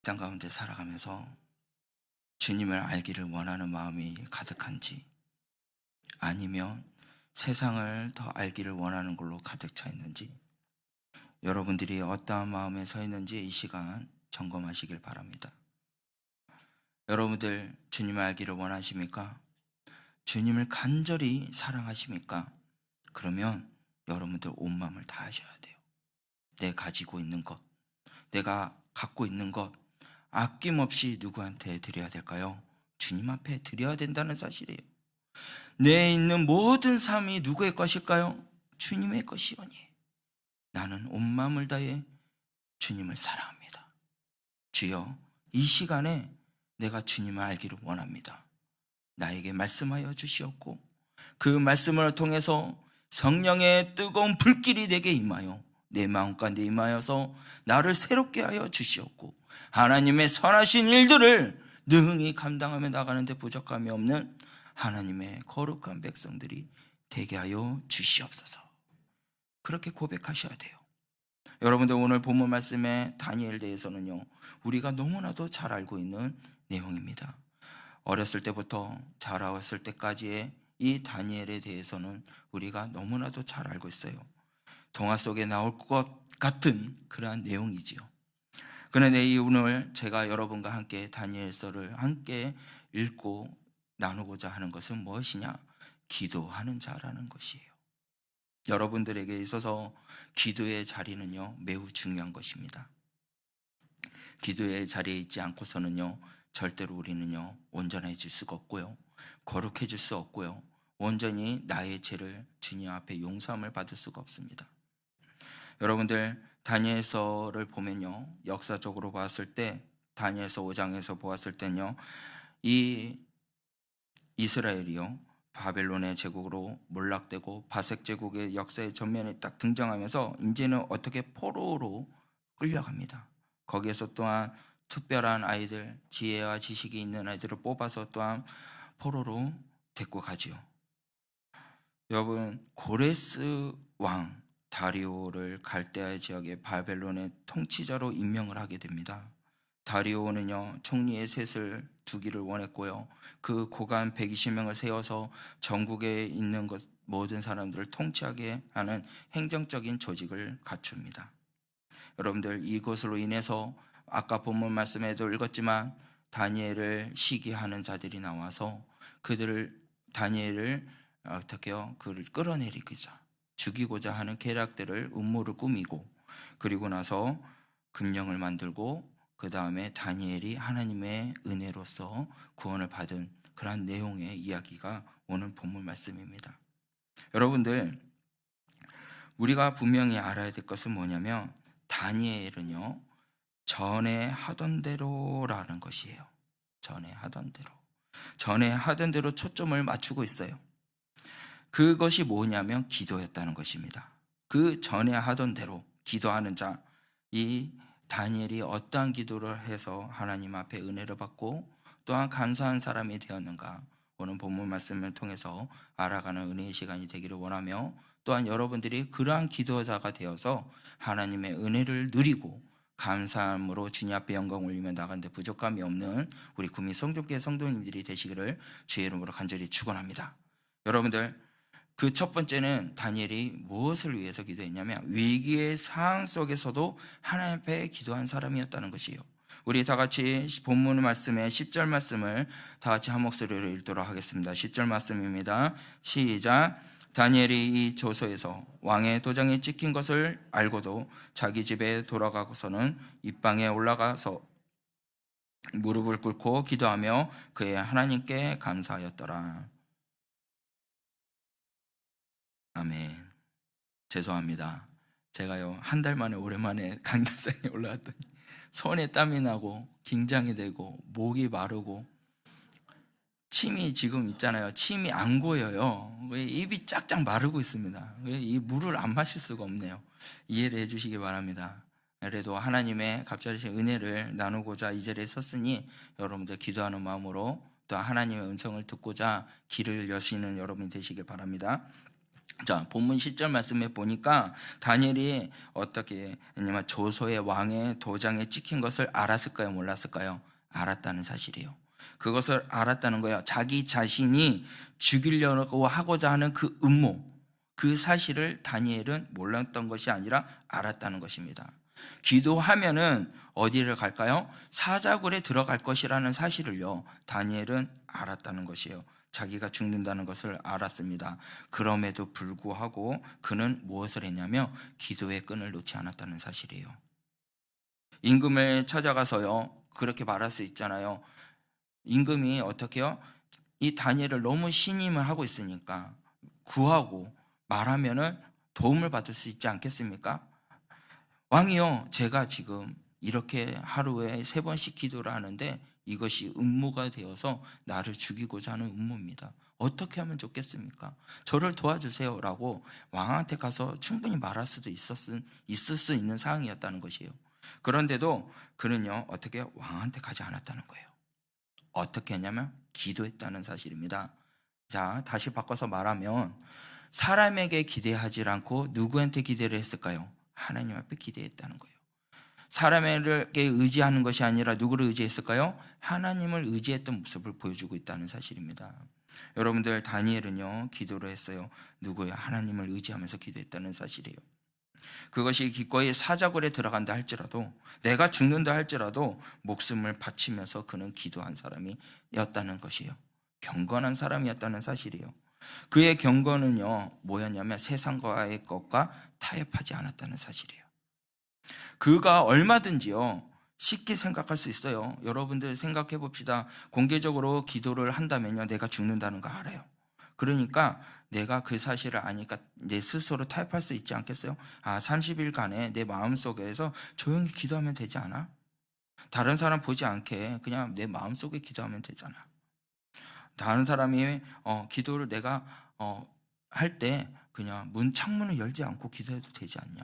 땅 가운데 살아가면서 주님을 알기를 원하는 마음이 가득한지, 아니면 세상을 더 알기를 원하는 걸로 가득 차 있는지, 여러분들이 어떠한 마음에 서 있는지 이 시간 점검하시길 바랍니다. 여러분들 주님을 알기를 원하십니까? 주님을 간절히 사랑하십니까? 그러면 여러분들 온 마음을 다하셔야 돼요. 내 가지고 있는 것, 내가 갖고 있는 것 아낌없이 누구한테 드려야 될까요? 주님 앞에 드려야 된다는 사실이에요. 내 있는 모든 삶이 누구의 것일까요? 주님의 것이오니 나는 온 마음을 다해 주님을 사랑합니다. 주여, 이 시간에 내가 주님을 알기를 원합니다. 나에게 말씀하여 주시옵고 그 말씀을 통해서 성령의 뜨거운 불길이 내게 임하여 내 마음 가운데 임하여서 나를 새롭게 하여 주시옵고 하나님의 선하신 일들을 능히 감당하며 나가는데 부족함이 없는 하나님의 거룩한 백성들이 되게 하여 주시옵소서. 그렇게 고백하셔야 돼요. 여러분들 오늘 본문 말씀의 다니엘에 대해서는요, 우리가 너무나도 잘 알고 있는 내용입니다. 어렸을 때부터 자라왔을 때까지의 이 다니엘에 대해서는 우리가 너무나도 잘 알고 있어요. 동화 속에 나올 것 같은 그러한 내용이지요. 그런데 오늘 제가 여러분과 함께 다니엘서를 함께 읽고 나누고자 하는 것은 무엇이냐? 기도하는 자라는 것이에요. 여러분들에게 있어서 기도의 자리는요, 매우 중요한 것입니다. 기도의 자리에 있지 않고서는요, 절대로 우리는요, 온전해질 수가 없고요, 거룩해질 수 없고요, 온전히 나의 죄를 주님 앞에 용서함을 받을 수가 없습니다. 여러분들 다니엘서를 보면요, 역사적으로 봤을 때 다니엘서 5장에서 보았을 때는요, 이 이스라엘이요, 바벨론의 제국으로 몰락되고 바색 제국의 역사의 전면에 딱 등장하면서 이제는 어떻게 포로로 끌려갑니다. 거기에서 또한 특별한 아이들, 지혜와 지식이 있는 아이들을 뽑아서 또한 포로로 데리고 가지요. 여러분, 고레스 왕 다리오를 갈대아 지역의 바벨론의 통치자로 임명을 하게 됩니다. 다리오는요, 총리의 셋을 두기를 원했고요, 그 고관 120명을 세워서 전국에 있는 모든 사람들을 통치하게 하는 행정적인 조직을 갖춥니다. 여러분들, 이것으로 인해서 아까 본문 말씀에도 읽었지만 다니엘을 시기하는 자들이 나와서 다니엘을 어떻게요? 그를 끌어내리고자 죽이고자 하는 계략들을 음모를 꾸미고, 그리고 나서 금령을 만들고 그 다음에 다니엘이 하나님의 은혜로서 구원을 받은 그런 내용의 이야기가 오늘 본문 말씀입니다. 여러분들, 우리가 분명히 알아야 될 것은 뭐냐면 다니엘은요, 전에 하던 대로라는 것이에요. 전에 하던 대로 초점을 맞추고 있어요. 그것이 뭐냐면 기도였다는 것입니다. 그 전에 하던 대로 기도하는 자, 이 다니엘이 어떠한 기도를 해서 하나님 앞에 은혜를 받고 또한 감사한 사람이 되었는가, 오늘 본문 말씀을 통해서 알아가는 은혜의 시간이 되기를 원하며, 또한 여러분들이 그러한 기도자가 되어서 하나님의 은혜를 누리고 감사함으로 주님 앞에 영광 올리며 나가는데 부족함이 없는 우리 구미 성도교회 성도님들이 되시기를 주의 이름으로 간절히 축원합니다. 여러분들, 그 첫 번째는 다니엘이 무엇을 위해서 기도했냐면 위기의 상황 속에서도 하나님 앞에 기도한 사람이었다는 것이에요. 우리 다 같이 본문 말씀의 10절 말씀을 다 같이 한 목소리로 읽도록 하겠습니다. 10절 말씀입니다. 시작. 다니엘이 이 조서에서 왕의 도장에 찍힌 것을 알고도 자기 집에 돌아가고서는 입방에 올라가서 무릎을 꿇고 기도하며 그의 하나님께 감사하였더라. 아멘. 죄송합니다. 제가요, 한 달 만에 오랜만에 강연상에 올라왔더니 손에 땀이 나고 긴장이 되고 목이 마르고 침이 지금 있잖아요. 침이 안 고여요. 입이 쫙쫙 마르고 있습니다. 이 물을 안 마실 수가 없네요. 이해를 해주시기 바랍니다. 그래도 하나님의 갑자기 은혜를 나누고자 이 자리에 섰으니 여러분들 기도하는 마음으로 또 하나님의 음성을 듣고자 길을 여시는 여러분이 되시길 바랍니다. 자, 본문 10절 말씀에 보니까 다니엘이 어떻게 했냐면 조소의 왕의 도장에 찍힌 것을 알았을까요? 몰랐을까요? 알았다는 사실이에요. 그것을 알았다는 거예요. 자기 자신이 죽이려고 하고자 하는 그 음모, 그 사실을 다니엘은 몰랐던 것이 아니라 알았다는 것입니다. 기도하면은 어디를 갈까요? 사자굴에 들어갈 것이라는 사실을요, 다니엘은 알았다는 것이에요. 자기가 죽는다는 것을 알았습니다. 그럼에도 불구하고 그는 무엇을 했냐면 기도의 끈을 놓지 않았다는 사실이에요. 임금을 찾아가서요, 그렇게 말할 수 있잖아요. 임금이 어떻게요? 이 다니엘을 너무 신임을 하고 있으니까 구하고 말하면은 도움을 받을 수 있지 않겠습니까? 왕이요, 제가 지금 이렇게 하루에 3번씩 기도를 하는데 이것이 음모가 되어서 나를 죽이고자 하는 음모입니다. 어떻게 하면 좋겠습니까? 저를 도와주세요 라고 왕한테 가서 충분히 말할 수도 있을 수 있는 상황이었다는 것이에요. 그런데도 그는요, 어떻게 왕한테 가지 않았다는 거예요. 어떻게 했냐면 기도했다는 사실입니다. 자, 다시 바꿔서 말하면 사람에게 기대하지 않고 누구한테 기대를 했을까요? 하나님 앞에 기대했다는 거예요. 사람에게 의지하는 것이 아니라 누구를 의지했을까요? 하나님을 의지했던 모습을 보여주고 있다는 사실입니다. 여러분들, 다니엘은요, 기도를 했어요. 누구예요? 하나님을 의지하면서 기도했다는 사실이에요. 그것이 기꺼이 사자굴에 들어간다 할지라도, 내가 죽는다 할지라도 목숨을 바치면서 그는 기도한 사람이었다는 것이에요. 경건한 사람이었다는 사실이에요. 그의 경건은요, 뭐였냐면 세상과의 것과 타협하지 않았다는 사실이에요. 그가 얼마든지요, 쉽게 생각할 수 있어요. 여러분들 생각해 봅시다. 공개적으로 기도를 한다면요, 내가 죽는다는 거 알아요. 그러니까 내가 그 사실을 아니까 내 스스로 타협할 수 있지 않겠어요? 30일간에 내 마음속에서 조용히 기도하면 되지 않아? 다른 사람 보지 않게 그냥 내 마음속에 기도하면 되잖아. 다른 사람이 기도를 내가 할 때 그냥 창문을 열지 않고 기도해도 되지 않냐?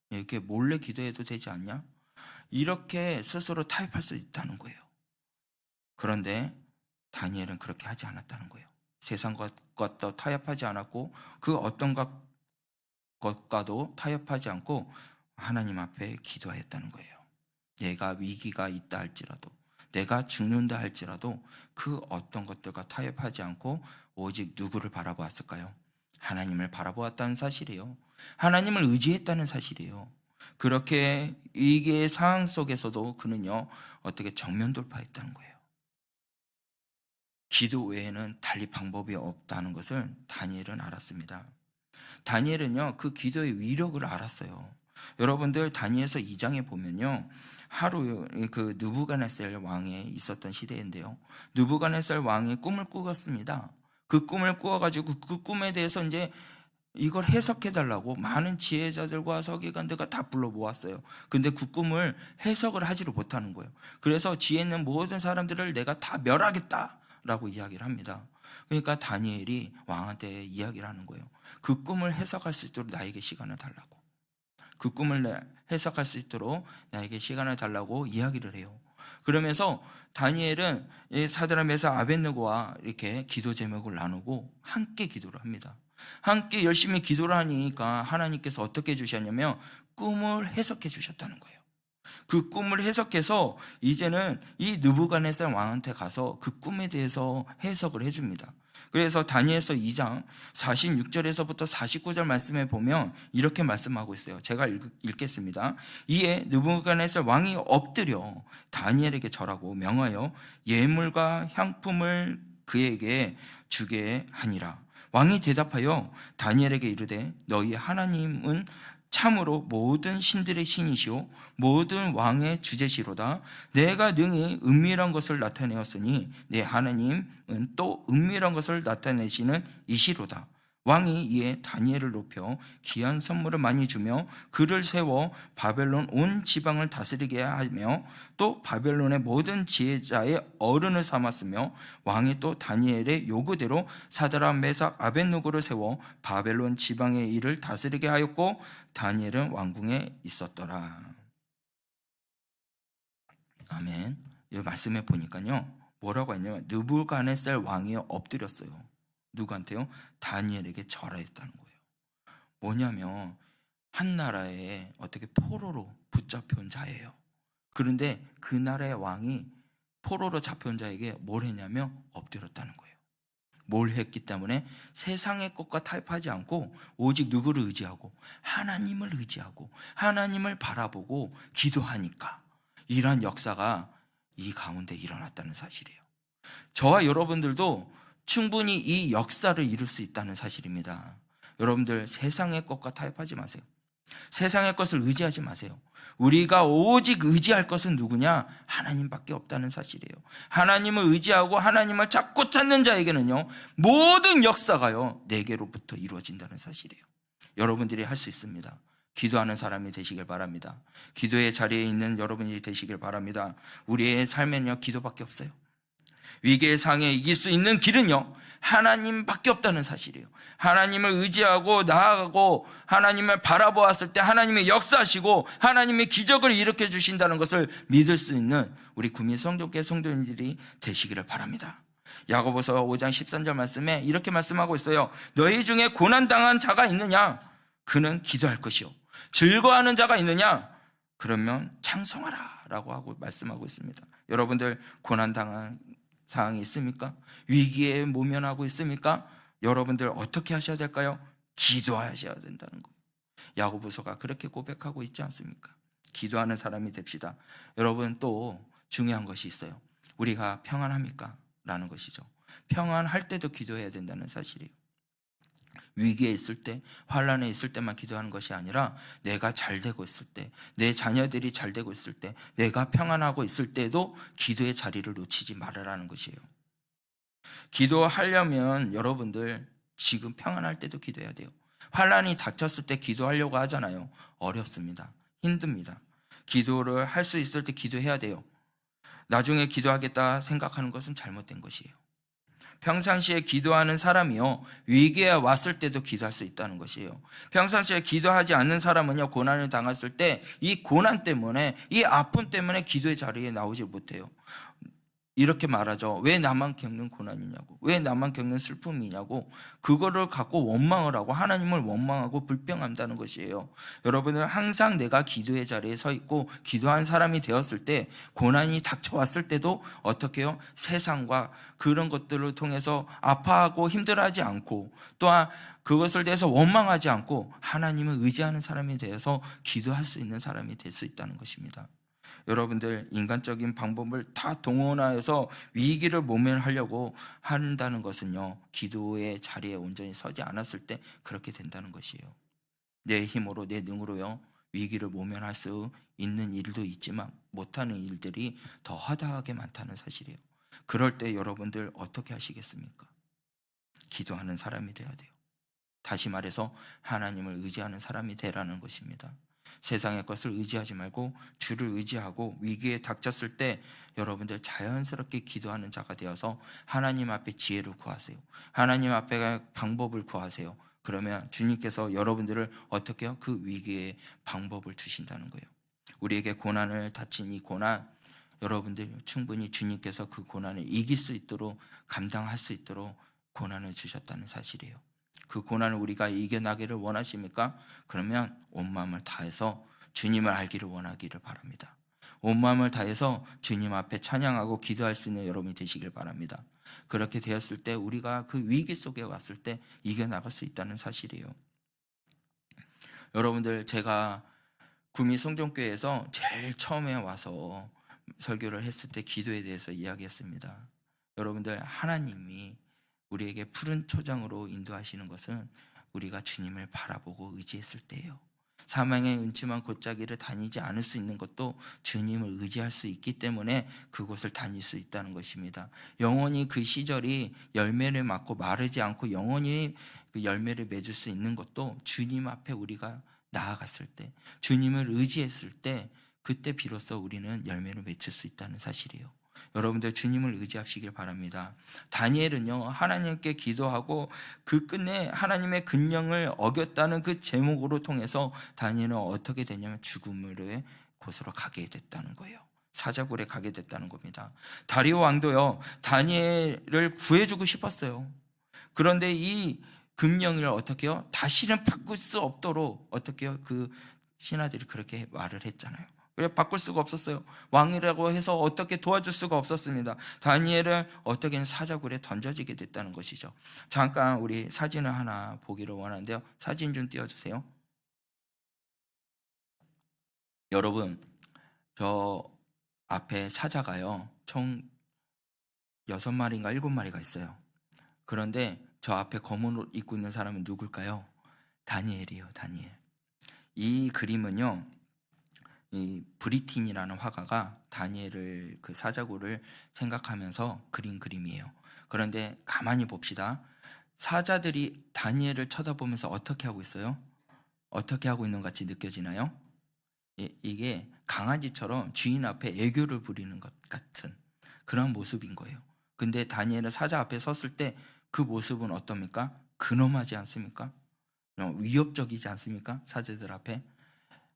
이렇게 몰래 기도해도 되지 않냐? 이렇게 스스로 타협할 수 있다는 거예요. 그런데 다니엘은 그렇게 하지 않았다는 거예요. 세상 것과도 타협하지 않았고 그 어떤 것과도 타협하지 않고 하나님 앞에 기도하였다는 거예요. 내가 위기가 있다 할지라도, 내가 죽는다 할지라도 그 어떤 것들과 타협하지 않고 오직 누구를 바라보았을까요? 하나님을 바라보았다는 사실이에요. 하나님을 의지했다는 사실이에요. 그렇게 위기의 상황 속에서도 그는요, 어떻게 정면 돌파했다는 거예요. 기도 외에는 달리 방법이 없다는 것을 다니엘은 알았습니다. 다니엘은요, 그 기도의 위력을 알았어요. 여러분들, 다니엘서 2장에 보면요, 하루 그 느부갓네살 왕에 있었던 시대인데요, 느부갓네살 왕이 꿈을 꾸었습니다. 그 꿈을 꾸어가지고 그 꿈에 대해서 이제 이걸 해석해달라고 많은 지혜자들과 서기관들과 다 불러 모았어요. 근데 그 꿈을 해석을 하지를 못하는 거예요. 그래서 지혜 있는 모든 사람들을 내가 다 멸하겠다라고 이야기를 합니다. 그러니까 다니엘이 왕한테 이야기를 하는 거예요. 그 꿈을 해석할 수 있도록 나에게 시간을 달라고. 그 꿈을 해석할 수 있도록 나에게 시간을 달라고 이야기를 해요. 그러면서 다니엘은 사드락 메삭 아벳느고와 이렇게 기도 제목을 나누고 함께 기도를 합니다. 함께 열심히 기도를 하니까 하나님께서 어떻게 해주셨냐면 꿈을 해석해 주셨다는 거예요. 그 꿈을 해석해서 이제는 이 느부갓네살 왕한테 가서 그 꿈에 대해서 해석을 해줍니다. 그래서 다니엘서 2장 46절에서부터 49절 말씀에 보면 이렇게 말씀하고 있어요. 제가 읽겠습니다. 이에 느부갓네살 왕이 엎드려 다니엘에게 절하고 명하여 예물과 향품을 그에게 주게 하니라. 왕이 대답하여 다니엘에게 이르되 너희 하나님은 참으로 모든 신들의 신이시오 모든 왕의 주제시로다. 내가 능히 은밀한 것을 나타내었으니 내 하나님은 또 은밀한 것을 나타내시는 이시로다. 왕이 이에 다니엘을 높여 귀한 선물을 많이 주며 그를 세워 바벨론 온 지방을 다스리게 하며 또 바벨론의 모든 지혜자의 어른을 삼았으며 왕이 또 다니엘의 요구대로 사드락 메삭 아벳느고를 세워 바벨론 지방의 일을 다스리게 하였고 다니엘은 왕궁에 있었더라. 아멘. 이 말씀에 보니까요, 뭐라고 했냐면 느부갓네살 왕이 엎드렸어요. 누구한테요? 다니엘에게 절하였다는 거예요. 뭐냐면 한 나라에 어떻게 포로로 붙잡혀온 자예요. 그런데 그 나라의 왕이 포로로 잡혀온 자에게 뭘 했냐면 엎드렸다는 거예요. 뭘 했기 때문에 세상의 것과 타협하지 않고 오직 누구를 의지하고 하나님을 의지하고 하나님을 바라보고 기도하니까 이러한 역사가 이 가운데 일어났다는 사실이에요. 저와 여러분들도 충분히 이 역사를 이룰 수 있다는 사실입니다. 여러분들 세상의 것과 타협하지 마세요. 세상의 것을 의지하지 마세요. 우리가 오직 의지할 것은 누구냐? 하나님밖에 없다는 사실이에요. 하나님을 의지하고 하나님을 찾고 찾는 자에게는요, 모든 역사가요, 내게로부터 이루어진다는 사실이에요. 여러분들이 할 수 있습니다. 기도하는 사람이 되시길 바랍니다. 기도의 자리에 있는 여러분이 되시길 바랍니다. 우리의 삶에는요, 기도밖에 없어요. 위기의 상에 이길 수 있는 길은요, 하나님밖에 없다는 사실이에요. 하나님을 의지하고 나아가고 하나님을 바라보았을 때 하나님이 역사하시고 하나님이 기적을 일으켜 주신다는 것을 믿을 수 있는 우리 구미 성도교회 성도님들이 되시기를 바랍니다. 야고보서 5장 13절 말씀에 이렇게 말씀하고 있어요. 너희 중에 고난당한 자가 있느냐? 그는 기도할 것이요. 즐거워하는 자가 있느냐? 그러면 찬송하라 라고 하고 말씀하고 있습니다. 여러분들 고난당한 상황이 있습니까? 위기에 모면하고 있습니까? 여러분들 어떻게 하셔야 될까요? 기도하셔야 된다는 거예요. 야고보서가 그렇게 고백하고 있지 않습니까? 기도하는 사람이 됩시다. 여러분, 또 중요한 것이 있어요. 우리가 평안합니까? 라는 것이죠. 평안할 때도 기도해야 된다는 사실이에요. 위기에 있을 때, 환난에 있을 때만 기도하는 것이 아니라 내가 잘 되고 있을 때, 내 자녀들이 잘 되고 있을 때, 내가 평안하고 있을 때도 기도의 자리를 놓치지 말으라는 것이에요. 기도하려면 여러분들 지금 평안할 때도 기도해야 돼요. 환난이 닥쳤을 때 기도하려고 하잖아요. 어렵습니다. 힘듭니다. 기도를 할 수 있을 때 기도해야 돼요. 나중에 기도하겠다 생각하는 것은 잘못된 것이에요. 평상시에 기도하는 사람이요, 위기에 왔을 때도 기도할 수 있다는 것이에요. 평상시에 기도하지 않는 사람은요, 고난을 당했을 때 이 고난 때문에, 이 아픔 때문에 기도의 자리에 나오지 못해요. 이렇게 말하죠. 왜 나만 겪는 고난이냐고, 왜 나만 겪는 슬픔이냐고, 그거를 갖고 원망을 하고 하나님을 원망하고 불평한다는 것이에요. 여러분은 항상 내가 기도의 자리에 서 있고 기도한 사람이 되었을 때, 고난이 닥쳐왔을 때도 어떻게 해요? 세상과 그런 것들을 통해서 아파하고 힘들어하지 않고, 또한 그것을 대해서 원망하지 않고 하나님을 의지하는 사람이 되어서 기도할 수 있는 사람이 될 수 있다는 것입니다. 여러분들 인간적인 방법을 다 동원하여서 위기를 모면하려고 한다는 것은요, 기도의 자리에 온전히 서지 않았을 때 그렇게 된다는 것이에요. 내 힘으로, 내 능으로요, 위기를 모면할 수 있는 일도 있지만 못하는 일들이 더 허다하게 많다는 사실이에요. 그럴 때 여러분들 어떻게 하시겠습니까? 기도하는 사람이 돼야 돼요. 다시 말해서 하나님을 의지하는 사람이 되라는 것입니다. 세상의 것을 의지하지 말고 주를 의지하고 위기에 닥쳤을 때 여러분들 자연스럽게 기도하는 자가 되어서 하나님 앞에 지혜를 구하세요. 하나님 앞에 방법을 구하세요. 그러면 주님께서 여러분들을 어떻게 해요? 그 위기의 방법을 주신다는 거예요. 우리에게 고난을 닥친 이 고난, 여러분들 충분히 주님께서 그 고난을 이길 수 있도록, 감당할 수 있도록 고난을 주셨다는 사실이에요. 그 고난을 우리가 이겨나기를 원하십니까? 그러면 온 마음을 다해서 주님을 알기를 원하기를 바랍니다. 온 마음을 다해서 주님 앞에 찬양하고 기도할 수 있는 여러분이 되시길 바랍니다. 그렇게 되었을 때 우리가 그 위기 속에 왔을 때 이겨나갈 수 있다는 사실이에요. 여러분들, 제가 구미 성전교회에서 제일 처음에 와서 설교를 했을 때 기도에 대해서 이야기했습니다. 여러분들, 하나님이 우리에게 푸른 초장으로 인도하시는 것은 우리가 주님을 바라보고 의지했을 때예요. 사망의 음침한 골짜기를 다니지 않을 수 있는 것도 주님을 의지할 수 있기 때문에 그곳을 다닐 수 있다는 것입니다. 영원히 그 시절이 열매를 맺고 마르지 않고 영원히 그 열매를 맺을 수 있는 것도 주님 앞에 우리가 나아갔을 때, 주님을 의지했을 때, 그때 비로소 우리는 열매를 맺을 수 있다는 사실이에요. 여러분들 주님을 의지하시길 바랍니다. 다니엘은요, 하나님께 기도하고 그 끝내 하나님의 근령을 어겼다는 그 제목으로 통해서 다니엘은 어떻게 되냐면 죽음의 곳으로 가게 됐다는 거예요. 사자굴에 가게 됐다는 겁니다. 다리오 왕도요, 다니엘을 구해주고 싶었어요. 그런데 금령을 어떻게 해요? 다시는 바꿀 수 없도록 어떻게 해요? 그 신하들이 그렇게 말을 했잖아요. 그래 바꿀 수가 없었어요. 왕이라고 해서 어떻게 도와줄 수가 없었습니다. 다니엘은 어떻게든 사자굴에 던져지게 됐다는 것이죠. 잠깐 우리 사진을 하나 보기를 원하는데요. 사진 좀 띄워주세요. 여러분, 저 앞에 사자가요, 총 6마리인가 7마리가 있어요. 그런데 저 앞에 검은 옷 입고 있는 사람은 누굴까요? 다니엘이요, 다니엘. 이 그림은요, 이 브리틴이라는 화가가 다니엘을 그 사자굴을 생각하면서 그린 그림이에요. 그런데 가만히 봅시다. 사자들이 다니엘을 쳐다보면서 어떻게 하고 있어요? 어떻게 하고 있는 것 같이 느껴지나요? 이게 강아지처럼 주인 앞에 애교를 부리는 것 같은 그런 모습인 거예요. 근데 다니엘은 사자 앞에 섰을 때 그 모습은 어떻습니까? 근엄하지 않습니까? 위협적이지 않습니까? 사자들 앞에.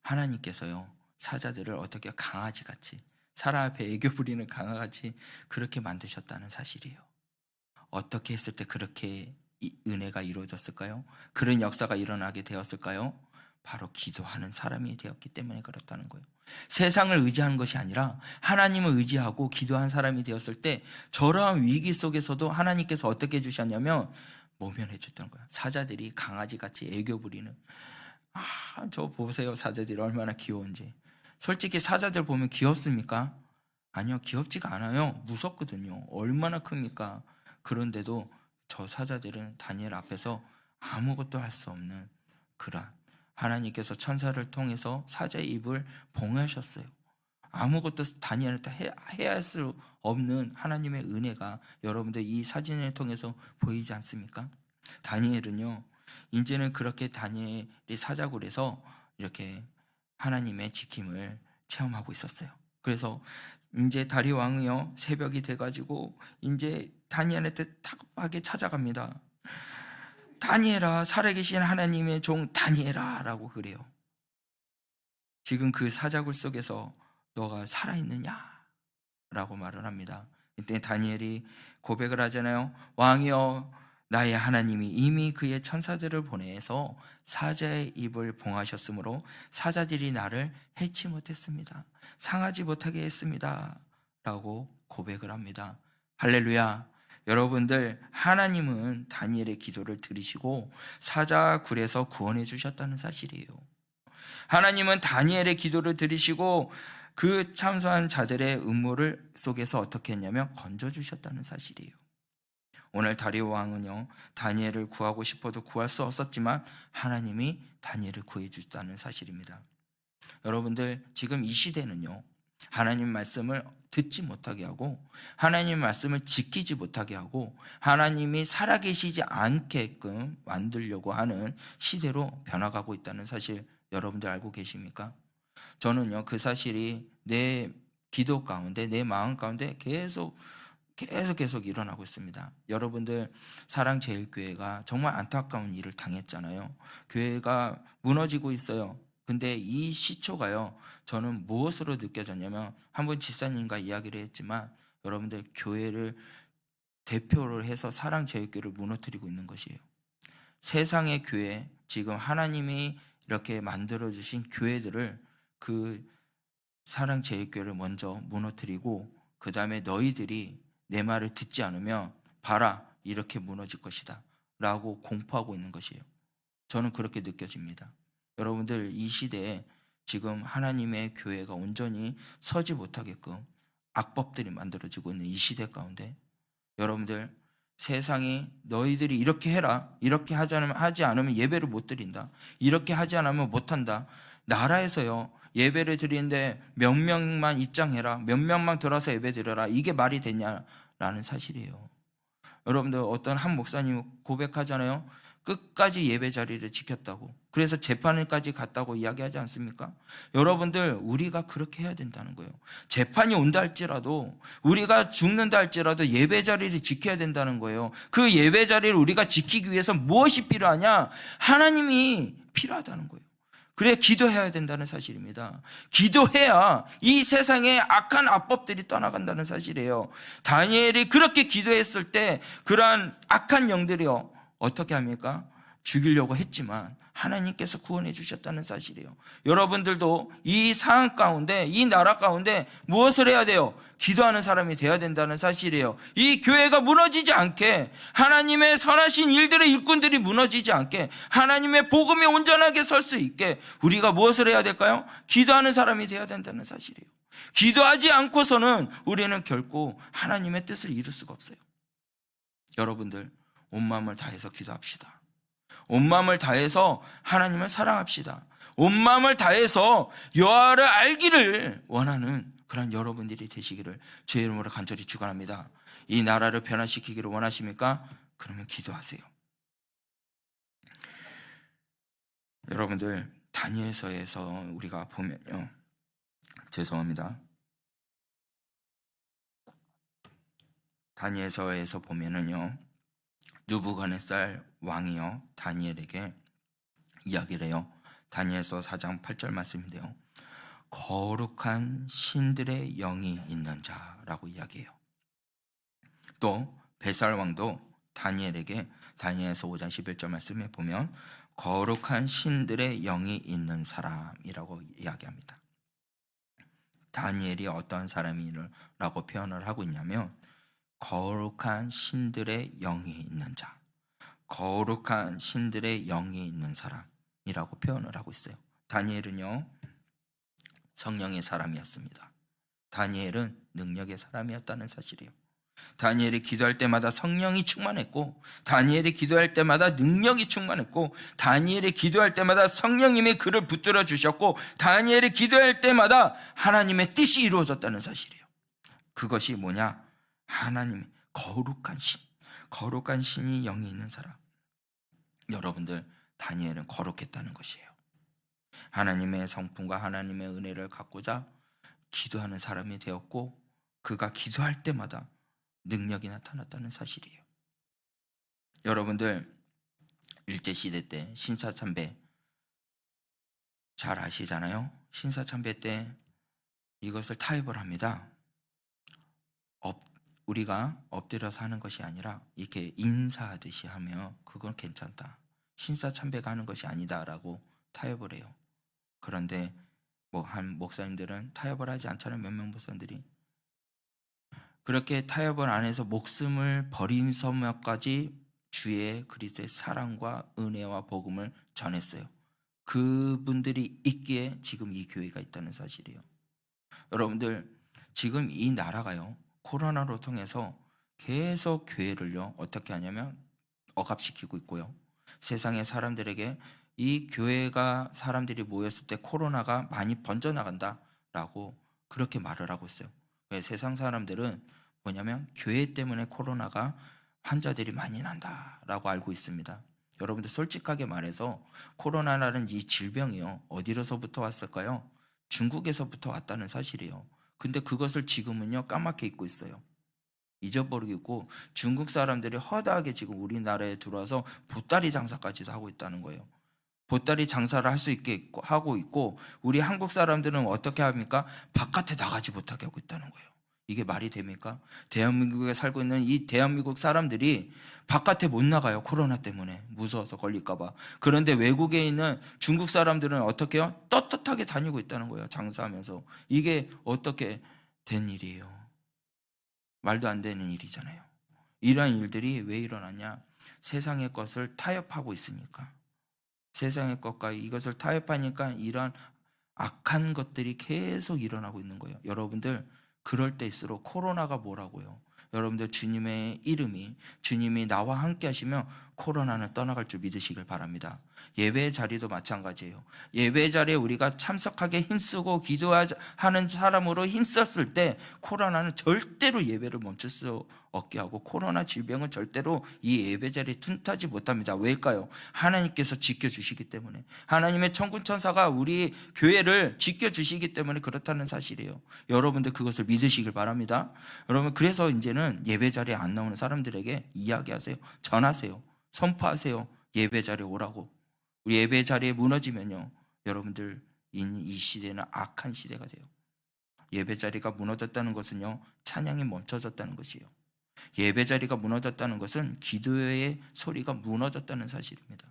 하나님께서요, 사자들을 어떻게 강아지같이, 사람 앞에 애교 부리는 강아지같이 그렇게 만드셨다는 사실이에요. 어떻게 했을 때 그렇게 은혜가 이루어졌을까요? 그런 역사가 일어나게 되었을까요? 바로 기도하는 사람이 되었기 때문에 그렇다는 거예요. 세상을 의지하는 것이 아니라 하나님을 의지하고 기도한 사람이 되었을 때 저러한 위기 속에서도 하나님께서 어떻게 해주셨냐면 모면해 줬다는 거예요. 사자들이 강아지같이 애교 부리는, 저 보세요. 사자들이 얼마나 귀여운지. 솔직히 사자들 보면 귀엽습니까? 아니요, 귀엽지가 않아요. 무섭거든요. 얼마나 큽니까? 그런데도 저 사자들은 다니엘 앞에서 아무것도 할 수 없는 그런, 하나님께서 천사를 통해서 사자의 입을 봉하셨어요. 아무것도 다니엘한테 해야 할 수 없는 하나님의 은혜가 여러분들 이 사진을 통해서 보이지 않습니까? 다니엘은요, 이제는 그렇게 다니엘이 사자굴에서 이렇게 하나님의 지킴을 체험하고 있었어요. 그래서 이제 다리오 왕이요, 새벽이 돼가지고 이제 다니엘한테 다급하게 찾아갑니다. 다니엘아, 살아계신 하나님의 종 다니엘아 라고 그래요. 지금 그 사자굴 속에서 너가 살아있느냐 라고 말을 합니다. 이때 다니엘이 고백을 하잖아요. 왕이여, 나의 하나님이 이미 그의 천사들을 보내서 사자의 입을 봉하셨으므로 사자들이 나를 해치 못했습니다. 상하지 못하게 했습니다 라고 고백을 합니다. 할렐루야. 여러분들, 하나님은 다니엘의 기도를 들으시고 사자굴에서 구원해 주셨다는 사실이에요. 하나님은 다니엘의 기도를 들으시고 그 참소한 자들의 음모를 속에서 어떻게 했냐면 건져 주셨다는 사실이에요. 오늘 다리오 왕은요, 다니엘을 구하고 싶어도 구할 수 없었지만 하나님이 다니엘을 구해 주셨다는 사실입니다. 여러분들, 지금 이 시대는요, 하나님 말씀을 듣지 못하게 하고 하나님 말씀을 지키지 못하게 하고 하나님이 살아계시지 않게끔 만들려고 하는 시대로 변화가고 있다는 사실 여러분들 알고 계십니까? 저는요, 그 사실이 내 기도 가운데, 내 마음 가운데 계속 일어나고 있습니다. 여러분들, 사랑제일교회가 정말 안타까운 일을 당했잖아요. 교회가 무너지고 있어요. 근데 이 시초가요, 저는 무엇으로 느껴졌냐면, 한번 지사님과 이야기를 했지만 여러분들, 교회를 대표로 해서 사랑제일교회를 무너뜨리고 있는 것이에요. 세상의 교회, 지금 하나님이 이렇게 만들어주신 교회들을, 그 사랑제일교회를 먼저 무너뜨리고 그 다음에 너희들이 내 말을 듣지 않으면 봐라, 이렇게 무너질 것이다 라고 공포하고 있는 것이에요. 저는 그렇게 느껴집니다. 여러분들, 이 시대에 지금 하나님의 교회가 온전히 서지 못하게끔 악법들이 만들어지고 있는 이 시대 가운데 여러분들, 세상이 너희들이 이렇게 해라, 이렇게 하지 않으면 예배를 못 드린다, 이렇게 하지 않으면 못한다. 나라에서요, 예배를 드리는데 몇 명만 입장해라, 몇 명만 들어서 예배 드려라, 이게 말이 되냐라는 사실이에요. 여러분들, 어떤 한 목사님 고백하잖아요. 끝까지 예배 자리를 지켰다고, 그래서 재판까지 갔다고 이야기하지 않습니까? 여러분들, 우리가 그렇게 해야 된다는 거예요. 재판이 온다 할지라도, 우리가 죽는다 할지라도 예배 자리를 지켜야 된다는 거예요. 그 예배 자리를 우리가 지키기 위해서 무엇이 필요하냐? 하나님이 필요하다는 거예요. 그래, 기도해야 된다는 사실입니다. 기도해야 이 세상에 악한 악법들이 떠나간다는 사실이에요. 다니엘이 그렇게 기도했을 때 그러한 악한 영들이요, 어떻게 합니까? 죽이려고 했지만 하나님께서 구원해 주셨다는 사실이에요. 여러분들도 이 상황 가운데, 이 나라 가운데 무엇을 해야 돼요? 기도하는 사람이 돼야 된다는 사실이에요. 이 교회가 무너지지 않게, 하나님의 선하신 일들의 일꾼들이 무너지지 않게, 하나님의 복음이 온전하게 설 수 있게 우리가 무엇을 해야 될까요? 기도하는 사람이 돼야 된다는 사실이에요. 기도하지 않고서는 우리는 결코 하나님의 뜻을 이룰 수가 없어요. 여러분들 온 마음을 다해서 기도합시다. 온 마음을 다해서 하나님을 사랑합시다. 온 마음을 다해서 여호와를 알기를 원하는 그런 여러분들이 되시기를 주의 이름으로 간절히 축원합니다. 이 나라를 변화시키기를 원하십니까? 그러면 기도하세요. 여러분들 다니엘서에서 우리가 보면요, 죄송합니다. 다니엘서에서 보면은요, 느부갓네살 왕이요 다니엘에게 이야기를 해요. 다니엘서 4장 8절 말씀인데요, 거룩한 신들의 영이 있는 자라고 이야기해요. 또 벳살 왕도 다니엘에게 다니엘서 5장 11절 말씀에 보면 거룩한 신들의 영이 있는 사람이라고 이야기합니다. 다니엘이 어떤 사람이라고 표현을 하고 있냐면 거룩한 신들의 영이 있는 자, 거룩한 신들의 영이 있는 사람이라고 표현을 하고 있어요. 다니엘은요 성령의 사람이었습니다. 다니엘은 능력의 사람이었다는 사실이에요. 다니엘이 기도할 때마다 성령이 충만했고, 다니엘이 기도할 때마다 능력이 충만했고, 다니엘이 기도할 때마다 성령님이 그를 붙들어 주셨고, 다니엘이 기도할 때마다 하나님의 뜻이 이루어졌다는 사실이에요. 그것이 뭐냐? 하나님의 거룩한 신, 거룩한 신이 영이 있는 사람. 여러분들 다니엘은 거룩했다는 것이에요. 하나님의 성품과 하나님의 은혜를 갖고자 기도하는 사람이 되었고, 그가 기도할 때마다 능력이 나타났다는 사실이에요. 여러분들 일제시대 때 신사참배 잘 아시잖아요. 신사참배 때 이것을 타협을 합니다. 우리가 엎드려서 하는 것이 아니라 이렇게 인사하듯이 하면 그건 괜찮다, 신사참배가 하는 것이 아니다라고 타협을 해요. 그런데 한 목사님들은 타협을 하지 않잖아요. 몇몇 목사님들이 그렇게 타협을 안 해서 목숨을 버리면서까지 주의 그리스도의 사랑과 은혜와 복음을 전했어요. 그분들이 있기에 지금 이 교회가 있다는 사실이에요. 여러분들 지금 이 나라가요 코로나로 통해서 계속 교회를요 어떻게 하냐면 억압시키고 있고요, 세상의 사람들에게 이 교회가 사람들이 모였을 때 코로나가 많이 번져나간다라고 그렇게 말을 하고 있어요. 세상 사람들은 뭐냐면 교회 때문에 코로나가 환자들이 많이 난다라고 알고 있습니다. 여러분들 솔직하게 말해서 코로나라는 이 질병이요 어디로서부터 왔을까요? 중국에서부터 왔다는 사실이에요. 근데 그것을 지금은요 까맣게 잊고 있어요. 잊어버리고 있고, 중국 사람들이 허다하게 지금 우리나라에 들어와서 보따리 장사까지도 하고 있다는 거예요. 보따리 장사를 할 수 있게 하고 있고, 우리 한국 사람들은 어떻게 합니까? 바깥에 나가지 못하게 하고 있다는 거예요. 이게 말이 됩니까? 대한민국에 살고 있는 이 대한민국 사람들이 바깥에 못 나가요. 코로나 때문에 무서워서 걸릴까 봐. 그런데 외국에 있는 중국 사람들은 어떻게 해요? 떳떳하게 다니고 있다는 거예요. 장사하면서. 이게 어떻게 된 일이에요? 말도 안 되는 일이잖아요. 이러한 일들이 왜 일어나냐? 세상의 것을 타협하고 있으니까. 세상의 것과 이것을 타협하니까 이런 악한 것들이 계속 일어나고 있는 거예요. 여러분들 그럴 때일수록 코로나가 뭐라고요? 여러분들 주님의 이름이, 주님이 나와 함께 하시면 코로나는 떠나갈 줄 믿으시길 바랍니다. 예배 자리도 마찬가지예요. 예배 자리에 우리가 참석하게 힘쓰고 기도하는 사람으로 힘썼을 때 코로나는 절대로 예배를 멈출 수 없게 하고, 코로나 질병은 절대로 이 예배 자리에 틈타지 못합니다. 왜일까요? 하나님께서 지켜주시기 때문에, 하나님의 천군 천사가 우리 교회를 지켜주시기 때문에 그렇다는 사실이에요. 여러분들 그것을 믿으시길 바랍니다. 여러분 그래서 이제는 예배 자리에 안 나오는 사람들에게 이야기하세요. 전하세요. 선포하세요. 예배 자리에 오라고. 우리 예배 자리에 무너지면요 여러분들 이 시대는 악한 시대가 돼요. 예배 자리가 무너졌다는 것은요 찬양이 멈춰졌다는 것이에요. 예배 자리가 무너졌다는 것은 기도의 소리가 무너졌다는 사실입니다.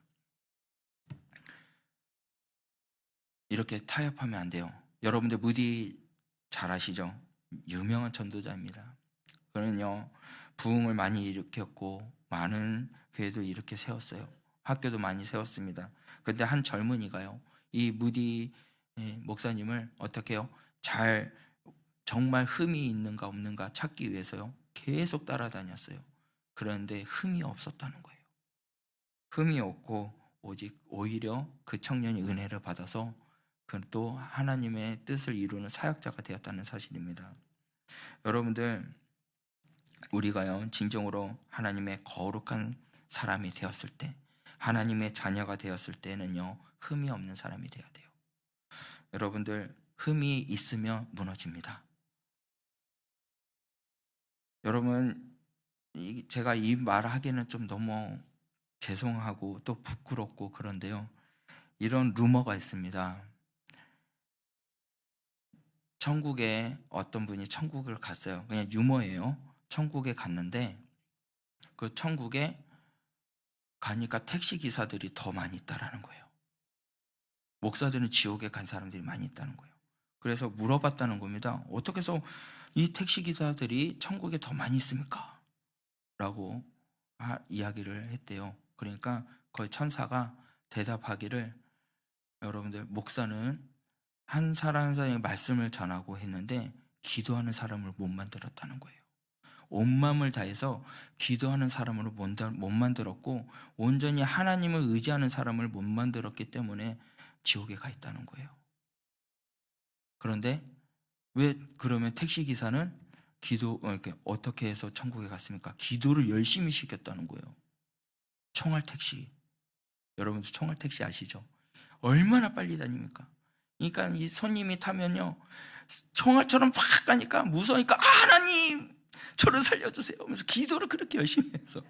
이렇게 타협하면 안 돼요. 여러분들 무디 잘 아시죠? 유명한 전도자입니다. 그는요 부흥을 많이 일으켰고 많은 교회도 이렇게 세웠어요. 학교도 많이 세웠습니다. 근데 한 젊은이가요 이 무디 목사님을 어떻게 해요? 잘 정말 흠이 있는가 없는가 찾기 위해서요 계속 따라다녔어요. 그런데 흠이 없었다는 거예요. 흠이 없고 오직 오히려 그 청년이 은혜를 받아서 그 또 하나님의 뜻을 이루는 사역자가 되었다는 사실입니다. 여러분들 우리가요 진정으로 하나님의 거룩한 사람이 되었을 때, 하나님의 자녀가 되었을 때는요 흠이 없는 사람이 되어야 돼요. 여러분들 흠이 있으면 무너집니다. 여러분 제가 이 말하기는 좀 너무 죄송하고 또 부끄럽고 그런데요 이런 루머가 있습니다. 천국에 어떤 분이 천국을 갔어요. 그냥 유머예요. 천국에 갔는데 그 천국에 가니까 택시 기사들이 더 많이 있다라는 거예요. 목사들은 지옥에 간 사람들이 많이 있다는 거예요. 그래서 물어봤다는 겁니다. 어떻게 해서 이 택시 기사들이 천국에 더 많이 있습니까? 라고 이야기를 했대요. 그러니까 거의 천사가 대답하기를, 여러분들 목사는 한 사람 한 사람의 말씀을 전하고 했는데 기도하는 사람을 못 만들었다는 거예요. 온 마음을 다해서 기도하는 사람으로 못 만들었고 온전히 하나님을 의지하는 사람을 못 만들었기 때문에 지옥에 가 있다는 거예요. 그런데 왜 그러면 택시기사는 이렇게 어떻게 해서 천국에 갔습니까? 기도를 열심히 시켰다는 거예요. 총알택시. 여러분들 총알택시 아시죠? 얼마나 빨리 다닙니까? 그러니까 이 손님이 타면요 총알처럼 팍 가니까 무서우니까 하나님 저를 살려주세요 하면서 기도를 그렇게 열심히 해서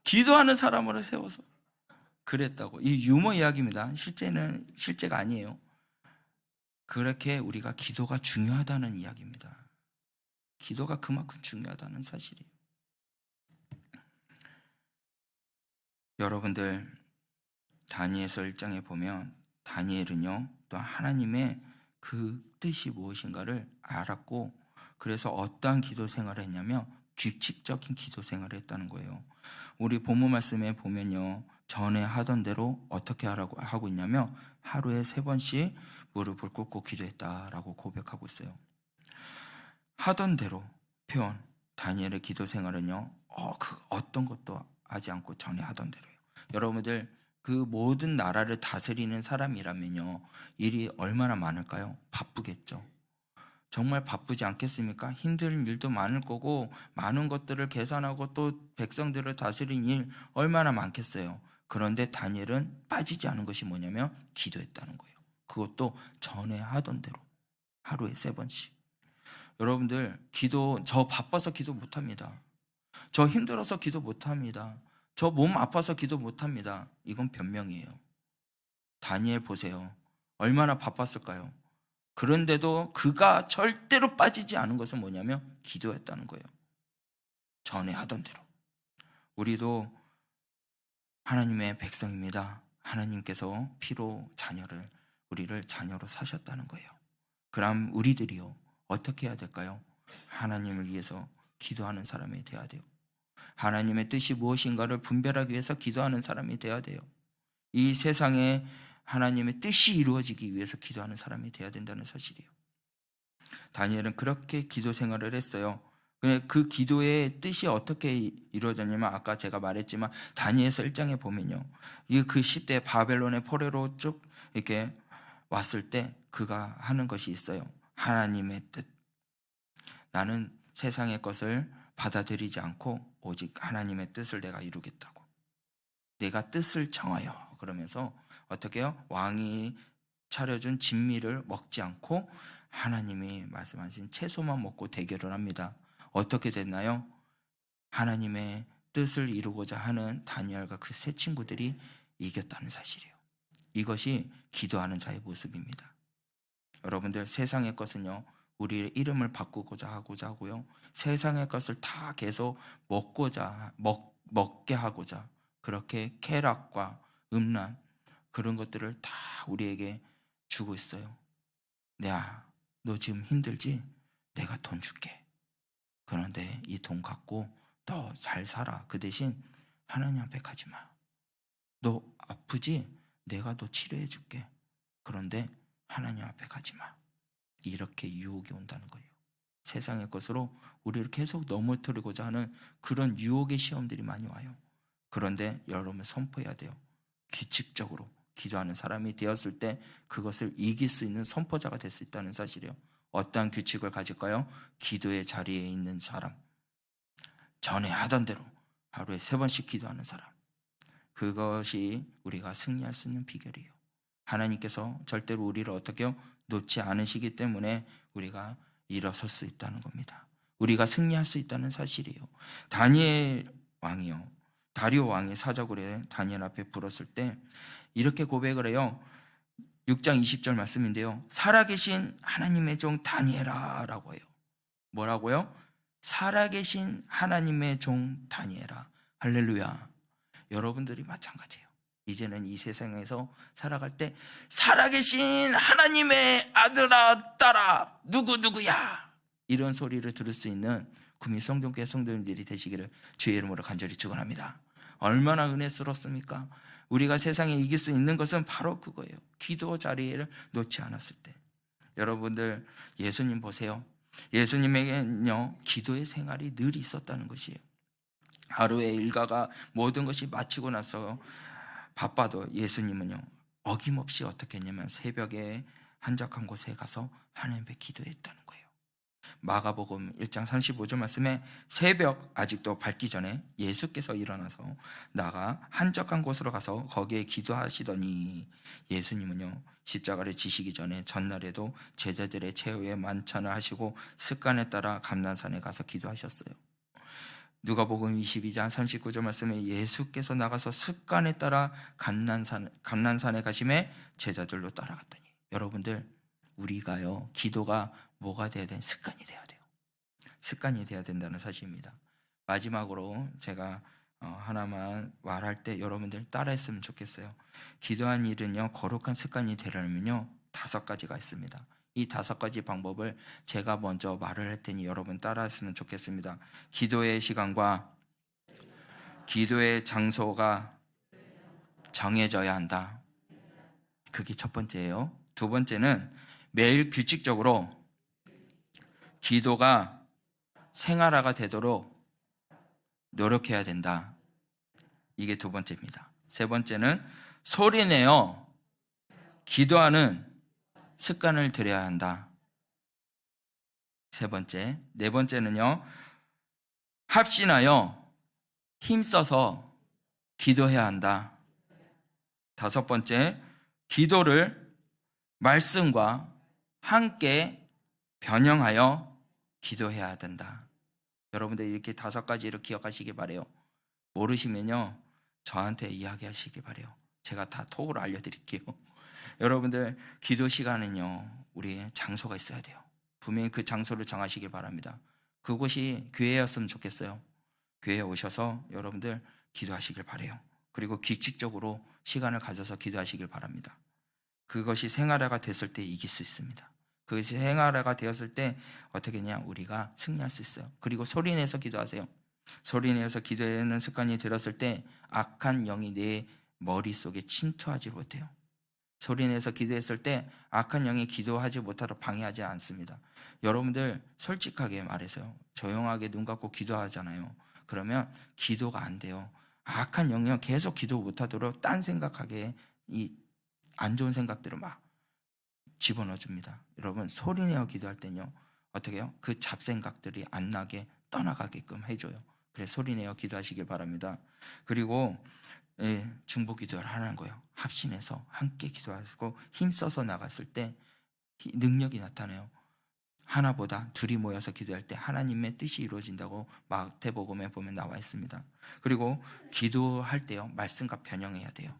기도하는 사람으로 세워서 그랬다고. 이 유머 이야기입니다. 실제가 아니에요. 그렇게 우리가 기도가 중요하다는 이야기입니다. 기도가 그만큼 중요하다는 사실이에요. 여러분들 다니엘서 1장에 보면 다니엘은요 또 하나님의 그 뜻이 무엇인가를 알았고 그래서 어떠한 기도 생활을 했냐면 규칙적인 기도 생활을 했다는 거예요. 우리 본문 말씀에 보면요 전에 하던 대로 어떻게 하고 있냐면 하루에 3번씩 무릎을 꿇고 기도했다라고 고백하고 있어요. 하던 대로 표현, 다니엘의 기도 생활은요 그 어떤 것도 하지 않고 전에 하던 대로요. 여러분들 그 모든 나라를 다스리는 사람이라면요 일이 얼마나 많을까요? 바쁘겠죠. 정말 바쁘지 않겠습니까? 힘든 일도 많을 거고 많은 것들을 계산하고 또 백성들을 다스리는 일 얼마나 많겠어요. 그런데 다니엘은 빠지지 않은 것이 뭐냐면 기도했다는 거예요. 그것도 전에 하던 대로 하루에 3번씩. 여러분들 저 바빠서 기도 못합니다. 저 힘들어서 기도 못합니다. 저 몸 아파서 기도 못합니다. 이건 변명이에요. 다니엘 보세요. 얼마나 바빴을까요? 그런데도 그가 절대로 빠지지 않은 것은 뭐냐면 기도했다는 거예요. 전에 하던 대로. 우리도 하나님의 백성입니다. 하나님께서 피로 우리를 자녀로 사셨다는 거예요. 그럼 우리들이요 어떻게 해야 될까요? 하나님을 위해서 기도하는 사람이 되어야 돼요. 하나님의 뜻이 무엇인가를 분별하기 위해서 기도하는 사람이 되어야 돼요. 이 세상에 하나님의 뜻이 이루어지기 위해서 기도하는 사람이 되어야 된다는 사실이에요. 다니엘은 그렇게 기도 생활을 했어요. 그 기도의 뜻이 어떻게 이루어졌냐면 아까 제가 말했지만 다니엘서 1장에 보면요 그 시대 바벨론의 포로로 쭉 이렇게 왔을 때 그가 하는 것이 있어요. 하나님의 뜻, 나는 세상의 것을 받아들이지 않고 오직 하나님의 뜻을 내가 이루겠다고, 내가 뜻을 정하여, 그러면서 어떻게 해요? 왕이 차려준 진미를 먹지 않고 하나님이 말씀하신 채소만 먹고 대결을 합니다. 어떻게 됐나요? 하나님의 뜻을 이루고자 하는 다니엘과 그 세 친구들이 이겼다는 사실이에요. 이것이 기도하는 자의 모습입니다. 여러분들 세상의 것은요 우리의 이름을 바꾸고자 하고요 세상의 것을 다 계속 먹게 하고자 그렇게 쾌락과 음란 그런 것들을 다 우리에게 주고 있어요. 야, 너 지금 힘들지? 내가 돈 줄게. 그런데 이 돈 갖고 너 잘 살아. 그 대신 하나님 앞에 가지 마. 너 아프지? 내가 너 치료해 줄게. 그런데 하나님 앞에 가지 마. 이렇게 유혹이 온다는 거예요. 세상의 것으로 우리를 계속 넘어뜨리고자 하는 그런 유혹의 시험들이 많이 와요. 그런데 여러분 선포해야 돼요. 규칙적으로 기도하는 사람이 되었을 때 그것을 이길 수 있는 선포자가 될 수 있다는 사실이에요. 어떠한 규칙을 가질까요? 기도의 자리에 있는 사람, 전에 하던 대로 하루에 3번씩 기도하는 사람, 그것이 우리가 승리할 수 있는 비결이에요. 하나님께서 절대로 우리를 어떻게 놓지 않으시기 때문에 우리가 일어설 수 있다는 겁니다. 우리가 승리할 수 있다는 사실이에요. 다니엘 왕이요, 다리오 왕이 사자굴에 다니엘 앞에 불었을 때 이렇게 고백을 해요. 6장 20절 말씀인데요, 살아계신 하나님의 종 다니엘아 라고 해요. 뭐라고요? 살아계신 하나님의 종 다니엘아. 할렐루야. 여러분들이 마찬가지예요. 이제는 이 세상에서 살아갈 때 살아계신 하나님의 아들아 딸아 누구누구야 이런 소리를 들을 수 있는 구미 성동교회 성도님들이 되시기를 주의 이름으로 간절히 축원합니다. 얼마나 은혜스럽습니까? 우리가 세상에 이길 수 있는 것은 바로 그거예요. 기도 자리를 놓지 않았을 때. 여러분들 예수님 보세요. 예수님에게는요 기도의 생활이 늘 있었다는 것이에요. 하루의 일과가 모든 것이 마치고 나서 바빠도 예수님은요 어김없이 어떻게 했냐면 새벽에 한적한 곳에 가서 하나님 앞에 기도했다는 거예요. 마가복음 1장 35절 말씀에 새벽 아직도 밝기 전에 예수께서 일어나서 나가 한적한 곳으로 가서 거기에 기도하시더니, 예수님은요 십자가를 지시기 전에 전날에도 제자들의 최후의 만찬을 하시고 습관에 따라 감난산에 가서 기도하셨어요. 누가복음 22장 39절 말씀에 예수께서 나가서 습관에 따라 감난산에 가심에 제자들로 따라갔더니, 여러분들 우리가요 기도가 뭐가 돼야 돼? 습관이 돼야 돼요. 습관이 돼야 된다는 사실입니다. 마지막으로 제가 하나만 말할 때 여러분들 따라했으면 좋겠어요. 기도한 일은요 거룩한 습관이 되려면요 5가지가 있습니다. 이 5가지 방법을 제가 먼저 말을 할 테니 여러분 따라했으면 좋겠습니다. 기도의 시간과 기도의 장소가 정해져야 한다. 그게 첫 번째예요. 두 번째는 매일 규칙적으로 기도가 생활화가 되도록 노력해야 된다. 이게 두 번째입니다. 세 번째는 소리내어 기도하는 습관을 들여야 한다. 세 번째. 네 번째는요 합심하여 힘써서 기도해야 한다. 5번째, 기도를 말씀과 함께 변형하여 기도해야 된다. 여러분들 이렇게 5가지를 기억하시기 바래요. 모르시면요 저한테 이야기하시기 바래요. 제가 다 톡으로 알려드릴게요. 여러분들 기도 시간은요 우리 장소가 있어야 돼요. 분명히 그 장소를 정하시기 바랍니다. 그곳이 교회였으면 좋겠어요. 교회에 오셔서 여러분들 기도하시길 바래요. 그리고 규칙적으로 시간을 가져서 기도하시길 바랍니다. 그것이 생활화가 됐을 때 이길 수 있습니다. 그것이 생활화가 되었을 때 어떻게 했냐 우리가 승리할 수 있어요. 그리고 소리내서 기도하세요. 소리내서 기도하는 습관이 들었을 때 악한 영이 내 머릿속에 침투하지 못해요. 소리내서 기도했을 때 악한 영이 기도하지 못하도록 방해하지 않습니다. 여러분들 솔직하게 말해서요 조용하게 눈 감고 기도하잖아요. 그러면 기도가 안 돼요. 악한 영이 계속 기도 못하도록 딴 생각하게 이 안 좋은 생각들을 막 집어넣어 줍니다. 여러분 소리내어 기도할 때는요 어떻게 해요? 그 잡생각들이 안 나게 떠나가게끔 해줘요. 그래서 소리내어 기도하시길 바랍니다. 그리고 중보 기도를 하라는 거예요. 합심해서 함께 기도하시고 힘써서 나갔을 때 능력이 나타나요. 하나보다 둘이 모여서 기도할 때 하나님의 뜻이 이루어진다고 마태복음에 보면 나와 있습니다. 그리고 기도할 때요 말씀과 변형해야 돼요.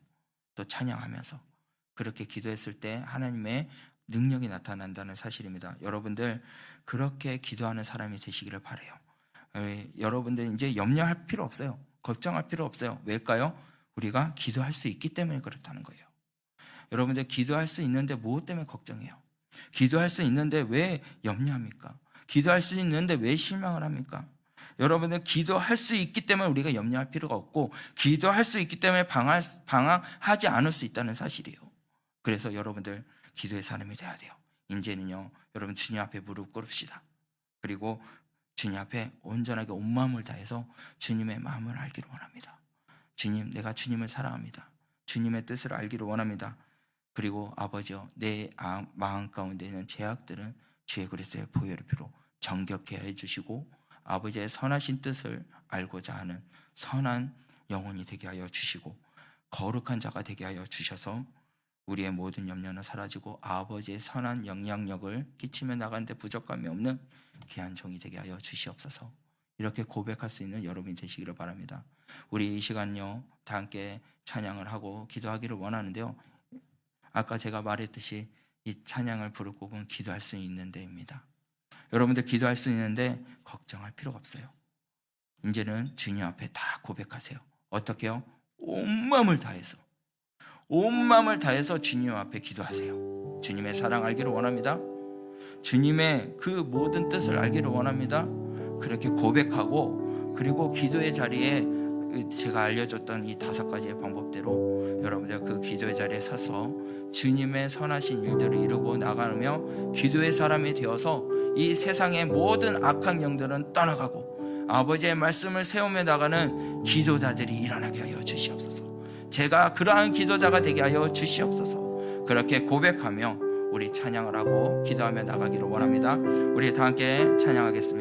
또 찬양하면서 그렇게 기도했을 때 하나님의 능력이 나타난다는 사실입니다. 여러분들 그렇게 기도하는 사람이 되시기를 바라요. 여러분들 이제 염려할 필요 없어요. 걱정할 필요 없어요. 왜일까요? 우리가 기도할 수 있기 때문에 그렇다는 거예요. 여러분들 기도할 수 있는데 무엇 때문에 걱정해요? 기도할 수 있는데 왜 염려합니까? 기도할 수 있는데 왜 실망을 합니까? 여러분들 기도할 수 있기 때문에 우리가 염려할 필요가 없고, 기도할 수 있기 때문에 방황하지 않을 수 있다는 사실이에요. 그래서 여러분들 기도의 사람이 돼야 돼요. 이제는요, 여러분 주님 앞에 무릎 꿇읍시다. 그리고 주님 앞에 온전하게 온 마음을 다해서 주님의 마음을 알기를 원합니다. 주님, 내가 주님을 사랑합니다. 주님의 뜻을 알기를 원합니다. 그리고 아버지여, 내 마음 가운데 있는 죄악들은 주의 그리스도의 보혈의 피로 정결케 해주시고, 아버지의 선하신 뜻을 알고자 하는 선한 영혼이 되게 하여 주시고, 거룩한 자가 되게 하여 주셔서 우리의 모든 염려는 사라지고 아버지의 선한 영향력을 끼치며 나가는데 부족함이 없는 귀한 종이 되게 하여 주시옵소서. 이렇게 고백할 수 있는 여러분이 되시기를 바랍니다. 우리 이 시간요, 다 함께 찬양을 하고 기도하기를 원하는데요, 아까 제가 말했듯이 이 찬양을 부를 곡은 기도할 수 있는 데입니다. 여러분들 기도할 수 있는데 걱정할 필요가 없어요. 이제는 주님 앞에 다 고백하세요. 어떻게요? 온 마음을 다해서, 온 마음을 다해서 주님 앞에 기도하세요. 주님의 사랑 알기를 원합니다. 주님의 그 모든 뜻을 알기를 원합니다. 그렇게 고백하고, 그리고 기도의 자리에 제가 알려줬던 이 5가지의 방법대로 여러분들 그 기도의 자리에 서서 주님의 선하신 일들을 이루고 나가며 기도의 사람이 되어서 이 세상의 모든 악한 영들은 떠나가고 아버지의 말씀을 세우며 나가는 기도자들이 일어나게 하여 주시옵소서. 제가 그러한 기도자가 되게 하여 주시옵소서. 그렇게 고백하며 우리 찬양을 하고 기도하며 나가기를 원합니다. 우리 다 함께 찬양하겠습니다.